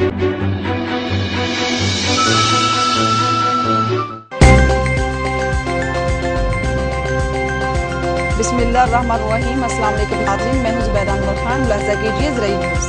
बिस्मिल्लाहिर्रहमानिर्रहीम। अस्सलाम वालेकुम नाज़रीन, मैं हूं ज़ुबैदा अनवर खान। मुलाहिज़ा कीजिए ज़राई न्यूज़।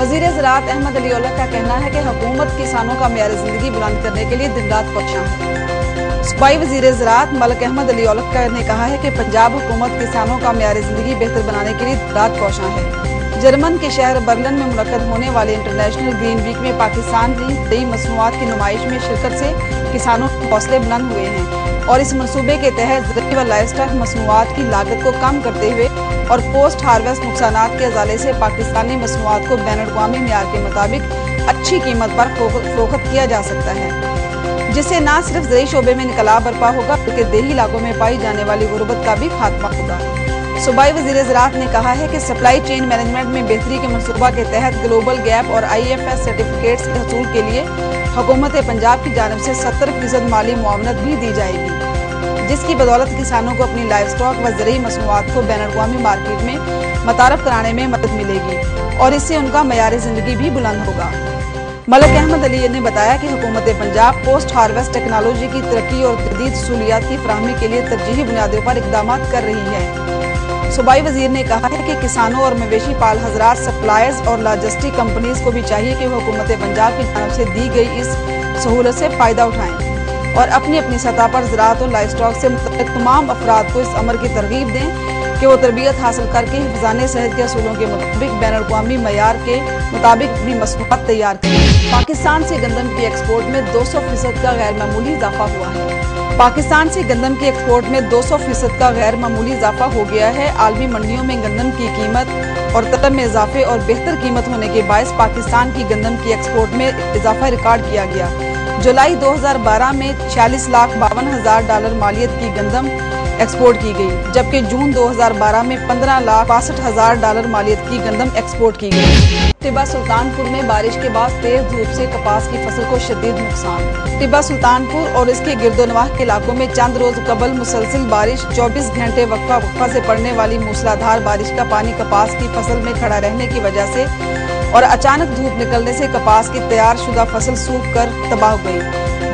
वज़ीर ज़राअत अहमद अली औलख का कहना है कि हुकूमत किसानों का मेयार ज़िंदगी बुलंद करने के लिए दिन रात कोशिश है। सूबाई वज़ीर ज़राअत मलिक अहमद अली औलख ने कहा है कि पंजाब हुकूमत किसानों का मेयार ज़िंदगी बेहतर बनाने के लिए दिन रात कोशिश है। जर्मन के शहर बर्लिन में मुनक़्क़द होने वाले इंटरनेशनल ग्रीन वीक में पाकिस्तान की नई मसनूआत की नुमाइश में शिरकत से किसानों के हौसले बुलंद हुए हैं और इस मनसूबे के तहत ज़रूरी व लाइवस्टॉक मसनूआत की लागत को कम करते हुए और पोस्ट हार्वेस्ट नुकसानात के हवाले से पाकिस्तानी मसनूआत को बैनुल-अक़वामी मेयार के मुताबिक अच्छी कीमत पर फ़रोख्त किया जा सकता है, जिससे न सिर्फ ज़रूरी शोबे में इनकलाब बर्पा होगा बल्कि देही इलाकों में पाई जाने वाली गुर्बत का भी खात्मा होगा। सूबाई वज़ीर ज़राअत ने कहा है कि सप्लाई चेन मैनेजमेंट में बेहतरी के मनसूबा के तहत ग्लोबल गैप और IFS सर्टिफिकेट्स के हसूल के लिए हुकूमत पंजाब की जानिब से 70% माली मुआवनत भी दी जाएगी, जिसकी बदौलत किसानों को अपनी लाइव स्टॉक व ज़रूरी मसनूआत को बैनुल-अक़वामी मार्केट में मुतारफ कराने में मदद मिलेगी और इससे उनका मेयार ज़िंदगी भी बुलंद होगा। मलिक अहमद अली ने बताया कि हुकूमत पंजाब पोस्ट हार्वेस्ट टेक्नोलॉजी की तरक्की और जदीद सहूलियात की फराहमी के लिए तरजीही बुनियादों पर इक़दाम कर रही है। सूबाई वज़ीर ने कहा है कि किसानों और मवेशी पाल हज़रात, सप्लायर्स और लॉजिस्टिक कंपनीज को भी चाहिए कि हुकूमत पंजाब की जानिब से दी गई इस सहूलत से फ़ायदा उठाएं और अपनी अपनी सतह पर ज़राअत और लाइव स्टॉक से मुतल्लिक़ तमाम अफराद को इस अमर की तरगीब दें कि वो तरबियत हासिल करके हिफ़्ज़ाने सेहत के असूलों के मुताबिक बैनुल-अक़वामी मेयार के मुताबिक भी मसनूआत तैयार करें। पाकिस्तान से गंदम की एक्सपोर्ट में 200% का गैर मामूली इजाफा हुआ है। पाकिस्तान से गंदम की एक्सपोर्ट में 200% का गैर मामूली इजाफा हो गया है। आलमी मंडियों में गंदम की कीमत और तलब में इजाफे और बेहतर कीमत होने के बायस पाकिस्तान की गंदम की एक्सपोर्ट में इजाफा रिकॉर्ड किया गया। जुलाई 2012 में $46,52,000 मालियत की गंदम एक्सपोर्ट की गई, जबकि जून 2012 में $15,62,000 मालियत की गंदम एक्सपोर्ट की गई। टिब्बा सुल्तानपुर में बारिश के बाद तेज धूप से कपास की फसल को शदीद नुकसान। टिब्बा सुल्तानपुर और इसके गिरदोनवाह के इलाकों में चंद रोज कबल मुसलसिल बारिश, 24 घंटे वक्फा से पड़ने वाली मूसलाधार बारिश का पानी कपास की फसल में खड़ा रहने की वजह से और अचानक धूप निकलने से कपास की तैयार शुदा फसल सूख कर तबाह हो गई,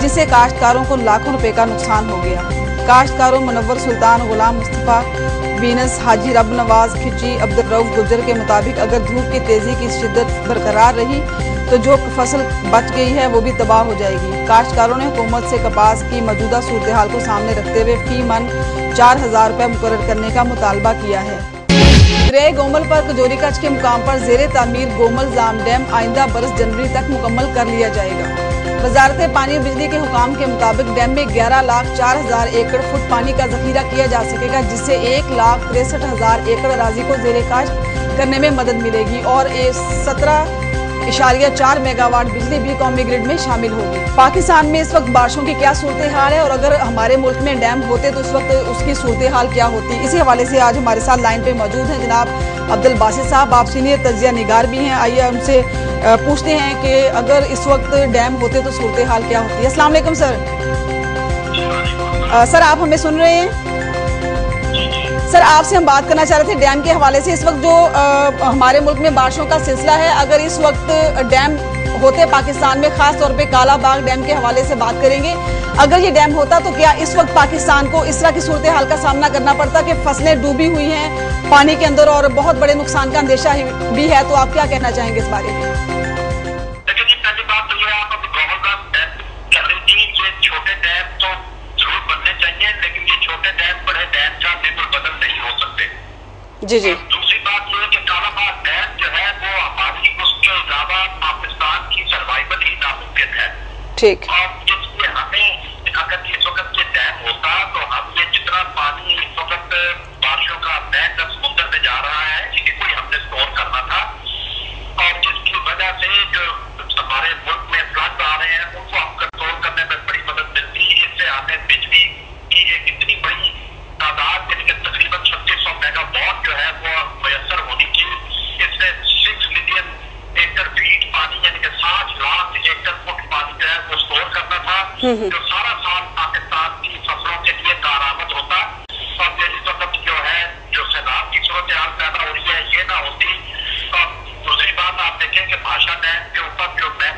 जिससे काश्तकारों को लाखों रुपए का नुकसान हो गया। काश्तकारों मुनव्वर सुल्तान, गुलाम मुस्तफ़ा, बीनस, हाजी रब नवाज खिची, अब्दुल रऊफ गुजर के मुताबिक अगर धूप की तेजी की शिद्दत बरकरार रही तो जो फसल बच गई है वो भी तबाह हो जाएगी। काश्तकारों ने हुकूमत से कपास की मौजूदा सूरत हाल को सामने रखते हुए फी मन 4,000 रुपये मुकर्रर करने का मुतालबा किया है। दरिया गोमल पर कजोरी कच के मुकाम पर ज़ेरे तामीर गोमल जाम डैम आइंदा बरस जनवरी तक मुकम्मल कर लिया जाएगा। वजारत पानी और बिजली के हुकाम के मुताबिक डैम में 11,04,000 एकड़ फुट पानी का जखीरा किया जा सकेगा, जिससे 1,63,000 एकड़ अराजी को ज़ेरे काश्त करने में मदद मिलेगी और 17.4 मेगावाट बिजली भी कौमी ग्रिड में शामिल होगी। पाकिस्तान में इस वक्त बारिशों की क्या सूरत हाल है और अगर हमारे मुल्क में डैम होते तो इस वक्त उसकी सूरत हाल क्या होती, इसी हवाले से आज हमारे साथ लाइन पे मौजूद हैं जनाब अब्दुल बासित साहब। आप सीनियर तज्जिया निगार भी हैं। आइए उनसे पूछते हैं कि अगर इस वक्त डैम होते तो सूरत हाल क्या होती है। अस्सलाम वालेकुम सर। सर आप हमें सुन रहे हैं? सर आपसे हम बात करना चाह रहे थे डैम के हवाले से। इस वक्त जो हमारे मुल्क में बारिशों का सिलसिला है, अगर इस वक्त डैम होते पाकिस्तान में, खास तौर पे कालाबाग डैम के हवाले से बात करेंगे, अगर ये डैम होता तो क्या इस वक्त पाकिस्तान को इस तरह की सूरत हाल का सामना करना पड़ता कि फसलें डूबी हुई हैं पानी के अंदर और बहुत बड़े नुकसान का अंदेशा भी है, तो आप क्या कहना चाहेंगे इस बारे में? देखिए, पहली बात तो ये आप छोटे डैम तो जरूर बनने चाहिए, लेकिन ये छोटे डैम बड़े डैम का बिल्कुल बदल नहीं हो सकते। जी जी। दूसरी बात ये है कि कालाबाग डैम जो है वो हमारी उसके अलावा पाकिस्तान की सर्वाइवल ही नामुमकिन है। ठीक। और जिससे हमें अगर इस वक्त ये डैम होता तो हम ये जितना पानी इस वक्त बारिशों का बह समुद्र में जा रहा है, इसी को हमने स्टोर करना था और जिसकी वजह से जो हमारे मुल्क में फ्लड आ रहे हैं उनको हम कंट्रोल करने में बड़ी मदद मिलती है। इससे हमें बिजली की एक इतनी बड़ी तादाद यानी कि तकरीबन 3600 मेगावाट जो है वो मुयसर होनी चाहिए। इससे 6 मिलियन एकड़ फीट पानी यानी कि 60 लाख एकड़ फुट पानी जो है वो स्टोर करना था, जो सारा साल पाकिस्तान की फसलों के लिए कारआमद होता। और इस वक्त जो है जो सैलाब की सूरत पैदा हो रही है, ये ना होती। दूसरी बात आप देखें कि भाषा डैम के ऊपर जो मैं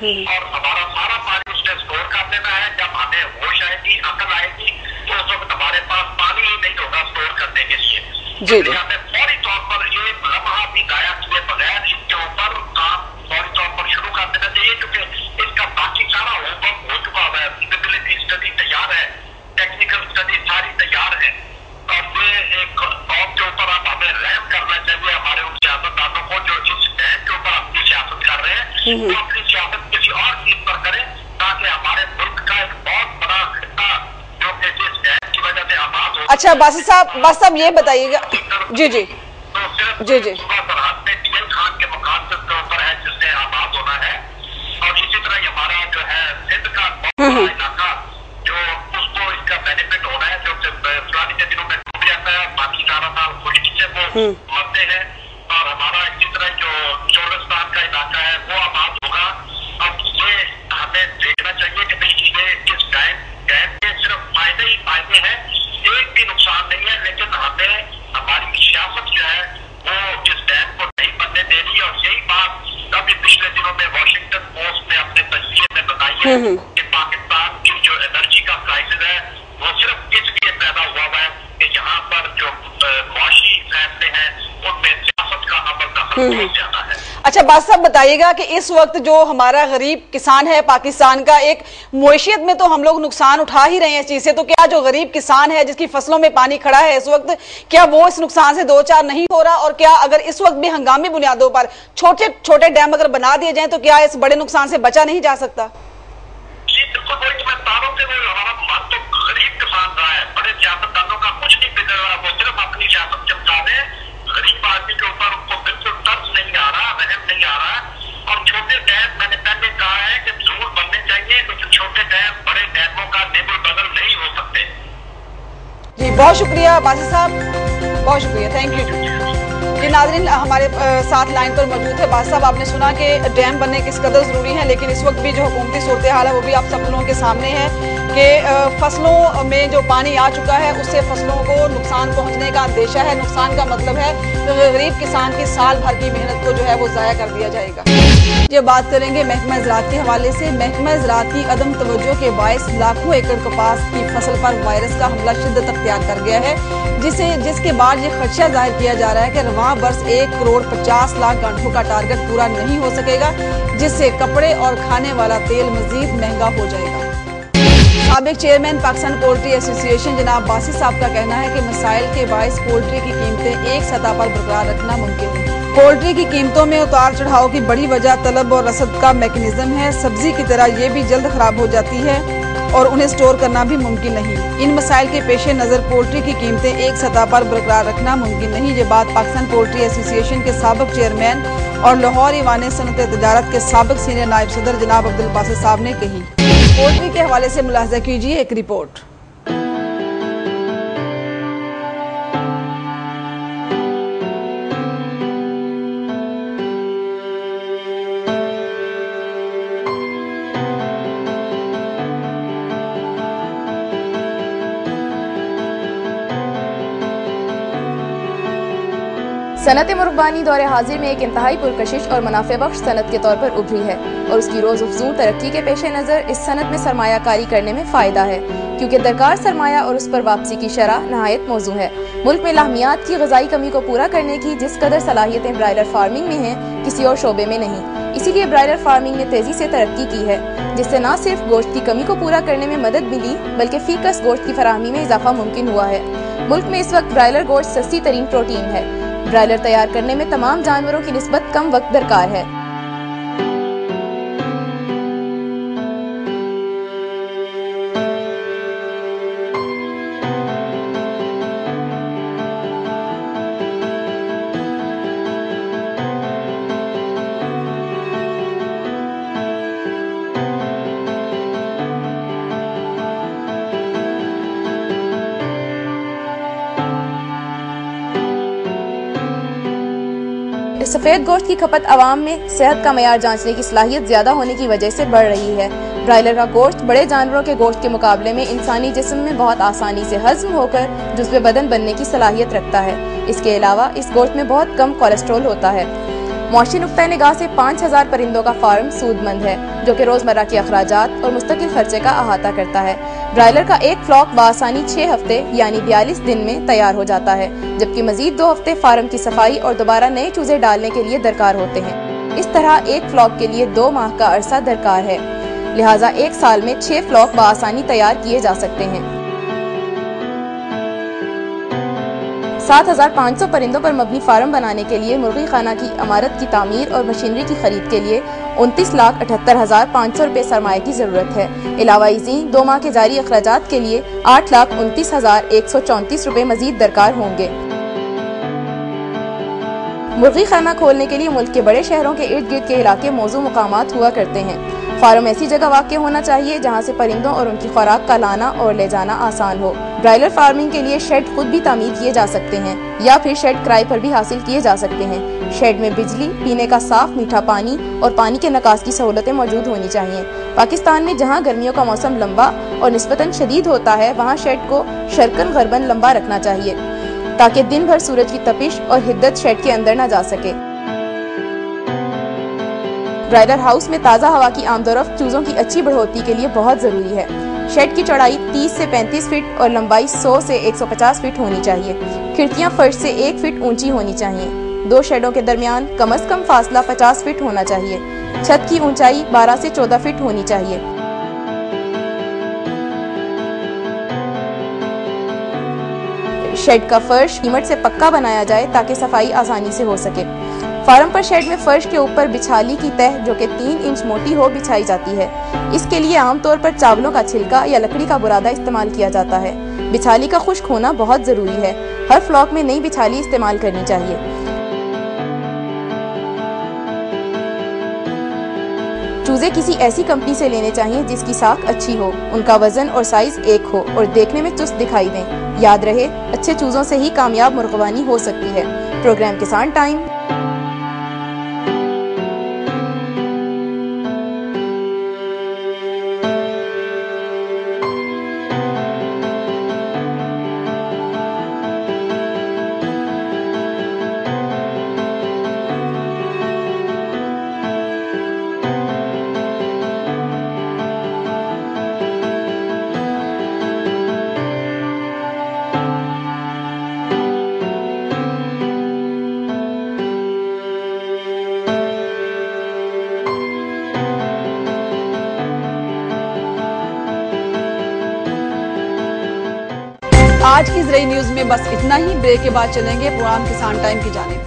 और हमारा सारा पानी उसने स्टोर कर देना है। जब हमें होश आएगी, अकल आएगी, तो उस वक्त हमारे पास पानी ही नहीं होगा स्टोर करने के लिए। हमें फौरी तौर पर एक लम्हा भी गाया किए बगैर इसके ऊपर काम फौरी तौर पर शुरू कर देना चाहिए, क्योंकि इसका बाकी सारा होमवर्क हो चुका हुआ है। फिजिबिलिटी स्टडी तैयार है, टेक्निकल स्टडी सारी तैयार है, और ये एक कौम के ऊपर अब हमें रहम करना चाहिए, हमारे उन सियासतदानों को जो इस डैम के ऊपर अपनी सियासत कर रहे हैं, वो अपनी सियासत किसी और चीज पर करें, ताकि हमारे मुल्क का एक बहुत बड़ा खिता जो कि इस डैम की वजह से आबाद हो। अच्छा बासित साहब ये बताइएगा। जी जी तो सिर्फ जी जी सरहद में टीएल खान के मकान के ऊपर है जिससे आबाद होना है, और इसी तरह हमारा जो है सिंध का इलाका जो उसको इसका बेनिफिट होना है, जो फुलानी के दिनों में डूब जाता है, बाकी 11 साल खुशकी से वो मरते हैं, और हमारा इसी तरह जो चोलिस्तान का इलाका है वो आबाद होगा। अब ये हमें देखना चाहिए कि भाई ये इस डैम के सिर्फ फायदे ही फायदे हैं, एक भी नुकसान नहीं है, लेकिन हमें हमारी सियासत जो है वो इस डैम को नहीं बनने दे रही। और यही बात अभी पिछले दिनों में वॉशिंगटन पोस्ट ने अपने तस्वीर में बताई है कि पाकिस्तान की जो एनर्जी का क्राइसिस है वो सिर्फ इसलिए पैदा हुआ है कि यहाँ पर जो मुआशी फैसले हैं उनमें सियासत का अमल दखल बहुत ज्यादा है। अच्छा बासित साहब बताइएगा कि इस वक्त जो हमारा गरीब किसान है पाकिस्तान का, एक मुआशियत में तो हम लोग नुकसान उठा ही रहे हैं इस चीज से, तो क्या जो गरीब किसान है जिसकी फसलों में पानी खड़ा है इस वक्त, क्या वो इस नुकसान से दो चार नहीं हो रहा? और क्या अगर इस वक्त भी हंगामी बुनियादों पर छोटे छोटे डैम अगर बना दिए जाएं तो क्या इस बड़े नुकसान से बचा नहीं जा सकता? जी बिल्कुल, वही मैं बता रहा हूँ कि हमारा मन तो गरीब किसान रहा है, बड़े सियासतदानों का कुछ नहीं बिगड़ रहा, वो सिर्फ अपनी सियासत चमका रहे हैं। गरीब आदमी के ऊपर उनको बिल्कुल तर्स नहीं आ रहा, रहम नहीं आ रहा। और छोटे डैम मैंने पहले कहा है कि जरूर बनने चाहिए, लेकिन छोटे डैम बड़े डैमों का नेबल बदल नहीं हो सकते। जी बहुत शुक्रिया बासित साहब, बहुत शुक्रिया, थैंक यू। जी नाज़रीन हमारे साथ लाइन पर मौजूद है बासित साहब। आपने सुना कि डैम बनने किस कदर ज़रूरी है, लेकिन इस वक्त भी जो हुकूमती सूरत हाल है वो भी आप सब लोगों के सामने है कि फसलों में जो पानी आ चुका है उससे फसलों को नुकसान पहुंचने का अंदेशा है। नुकसान का मतलब है गरीब किसान की साल भर की मेहनत को जो है वो ज़ाया कर दिया जाएगा। ये बात करेंगे महकमा ज़राअत के हवाले से। महकमा ज़राअत की अदम तवज्जो के बायस लाखों एकड़ कपास की फसल पर वायरस का हमला शिद्दत अख्तियार कर गया है, जिसके बाद ये खदशा जाहिर किया जा रहा है कि रवां वर्ष 1,50,00,000 गांठों का टारगेट पूरा नहीं हो सकेगा, जिससे कपड़े और खाने वाला तेल मजीद महंगा हो जाएगा। साबिक चेयरमैन पाकिस्तान पोल्ट्री एसोसिएशन जनाब बासित साहब का कहना है कि मसाइल के बायस पोल्ट्री की कीमतें एक सतह पर बरकरार रखना मुमकिन है। पोल्ट्री की कीमतों में उतार चढ़ाव की बड़ी वजह तलब और रसद का मैकेनिज्म है। सब्जी की तरह ये भी जल्द खराब हो जाती है और उन्हें स्टोर करना भी मुमकिन नहीं। इन मसाइल के पेश नज़र पोल्ट्री की कीमतें एक सतह पर बरकरार रखना मुमकिन नहीं। ये बात पाकिस्तान पोल्ट्री एसोसिएशन के साबिक चेयरमैन और लाहौर ईवान सनत तजारत के साबिक सीनियर नायब सदर जनाब अब्दुल बासित साहब ने कही। पोल्ट्री के हवाले से मुलाहजा कीजिए एक रिपोर्ट। सनत मुर्गबानी दौरे हाजिर में एक इंतहाई पुरकशिश और मुनाफे बख्श सनत के तौर पर उभरी है और उसकी रोज़ अफजूं तरक्की के पेश नज़र इस सनत में सरमायाकारी करने में फ़ायदा है, क्योंकि दरकार सरमाया और उस पर वापसी की शरह नहायत मौजू है। मुल्क में लाहमियात की ग़िज़ाई कमी को पूरा करने की जिस कदर सलाहियतें ब्रायलर फार्मिंग में हैं, किसी और शोबे में नहीं। इसीलिए ब्रायलर फार्मिंग ने तेज़ी से तरक्की की है, जिससे न सिर्फ गोश्त की कमी को पूरा करने में मदद मिली, बल्कि फीकस गोश्त की फराहमी में इजाफा मुमकिन हुआ है। मुल्क में इस वक्त ब्रायलर गोश्त सस्ती तरीन प्रोटीन है। ब्रायलर तैयार करने में तमाम जानवरों की निस्बत कम वक्त दरकार है। सफेद गोश्त की खपत आवाम में सेहत का मयार जांचने की सलाहियत ज्यादा होने की वजह से बढ़ रही है। ब्रायलर का गोश्त बड़े जानवरों के गोश्त के मुकाबले में इंसानी जिस्म में बहुत आसानी से हजम होकर जुज़्व बदन बनने की सलाहियत रखता है। इसके अलावा इस गोश्त में बहुत कम कोलेस्ट्रॉल होता है। मौशी नुक्ता निगाह से 5000 परिंदों का फार्म सूदमंद है, जो कि रोजमर्रा के अखराजात और मुस्तकिल खर्चे का अहाता करता है। ब्रायलर का एक फ्लॉक बासानी 6 हफ्ते यानी 42 दिन में तैयार हो जाता है, जबकि मजीद 2 हफ्ते फार्म की सफाई और दोबारा नए चूजे डालने के लिए दरकार होते हैं। इस तरह एक फ्लॉक के लिए 2 माह का अरसा दरकार है, लिहाजा एक साल में 6 फ्लॉक बासानी तैयार किए जा सकते हैं। 7500 परिंदों पर मबनी फार्म बनाने के लिए मुर्गी खाना की इमारत की तामीर और मशीनरी की खरीद के लिए 29,78,500 रुपए सरमाए की जरूरत है। अलावा इज़ीन 2 माह के जारी अखराजात के लिए 8,29,134 रुपए मजीद दरकार होंगे। मुर्गी खाना खोलने के लिए मुल्क के बड़े शहरों के इर्द गिर्द के इलाके मौजू मुकामात हुआ करते हैं। फार्म ऐसी जगह वाक़ होना चाहिए जहां से परिंदों और उनकी खुराक का लाना और ले जाना आसान हो। ब्रायलर फार्मिंग के लिए शेड खुद भी तामीर किए जा सकते हैं या फिर शेड किराए पर भी हासिल किए जा सकते हैं। शेड में बिजली, पीने का साफ मीठा पानी और पानी के निकास की सहूलतें मौजूद होनी चाहिए। पाकिस्तान में जहाँ गर्मियों का मौसम लंबा और निस्बतन शदीद होता है, वहाँ शेड को शर्कन गरबन लंबा रखना चाहिए ताकि दिन भर सूरज की तपिश और हिद्दत शेड के अंदर न जा सके। ब्रायलर हाउस में ताज़ा हवा की आमदोरफ्त चूजों की अच्छी बढ़ोतरी के लिए बहुत जरूरी है। शेड की चौड़ाई 30 से 35 फीट और लंबाई 100 से 150 फीट होनी चाहिए। खिड़कियां फर्श से 1 फीट ऊंची होनी चाहिए। 2 शेडों के दरमियान कम से कम फासला 50 फीट होना चाहिए। छत की ऊंचाई 12 से 14 फीट होनी चाहिए। शेड का फर्श सीमेंट से पक्का बनाया जाए ताकि सफाई आसानी से हो सके। फार्म पर शेड में फर्श के ऊपर बिछाली की तह जो कि 3 इंच मोटी हो बिछाई जाती है। इसके लिए आमतौर पर चावलों का छिलका या लकड़ी का बुरादा इस्तेमाल किया जाता है। बिछाली का खुश्क होना बहुत जरूरी है। हर फ्लॉक में नई बिछाली इस्तेमाल करनी चाहिए। चूजे किसी ऐसी कंपनी से लेने चाहिए जिसकी साख अच्छी हो, उनका वजन और साइज एक हो और देखने में चुस्त दिखाई दें। याद रहे, अच्छे चूजों से ही कामयाब मुर्गबानी हो सकती है। प्रोग्राम किसान टाइम। आज की ज़राई न्यूज़ में बस इतना ही। ब्रेक के बाद चलेंगे प्रोग्राम किसान टाइम की जानिब।